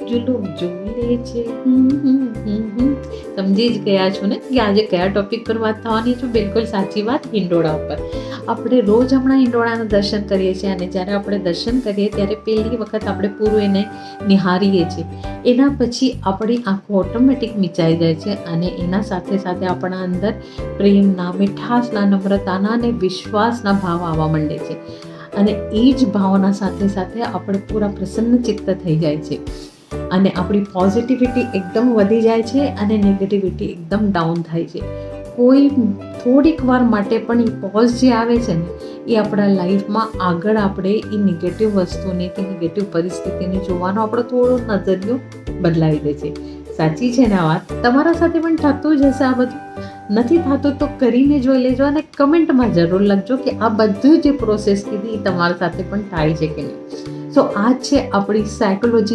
જો લોગ જોઈ રહે છે. સમજી જ ગયા છો ને કે આજે કયા ટોપિક પર વાત થવાની છે? બિલકુલ સાચી વાત, હિંડોળા ઉપર. આપણે રોજ હમણાં હિંડોળાના દર્શન કરીએ છીએ અને જ્યારે આપણે દર્શન કરીએ ત્યારે પહેલી વખત આપણે પૂરું એને નિહારીએ છીએ. એના પછી આપણી આંખો ઓટોમેટિક મીચાઈ જાય છે અને એના સાથે સાથે આપણા અંદર પ્રેમના, મીઠાશના, નમ્રતાના અને વિશ્વાસના ભાવ આવવા માંડે છે. અને એ જ ભાવના સાથે સાથે આપણે પૂરા પ્રસન્ન ચિત્ત થઈ જાય છે અને આપણી પોઝિટિવિટી એકદમ વધી જાય છે અને નેગેટિવિટી એકદમ ડાઉન થાય છે. કોઈ થોડીક વાર માટે પણ એ પોઝ જે આવે છે ને એ આપણા લાઈફમાં આગળ આપણે એ નેગેટિવ વસ્તુને કે નેગેટિવ પરિસ્થિતિને જોવાનો આપણો થોડો નજરિયો બદલાવી દે છે. સાચી છે ને આ વાત? તમારા સાથે પણ થતું જ હશે આ બધું. નથી થતું તો કરીને જોઈ લેજો અને કમેન્ટમાં જરૂર લખજો કે આ બધું જે પ્રોસેસ કીધી એ તમારા સાથે પણ થાય છે કે નહીં. સો આ છે આપણી સાયકોલોજી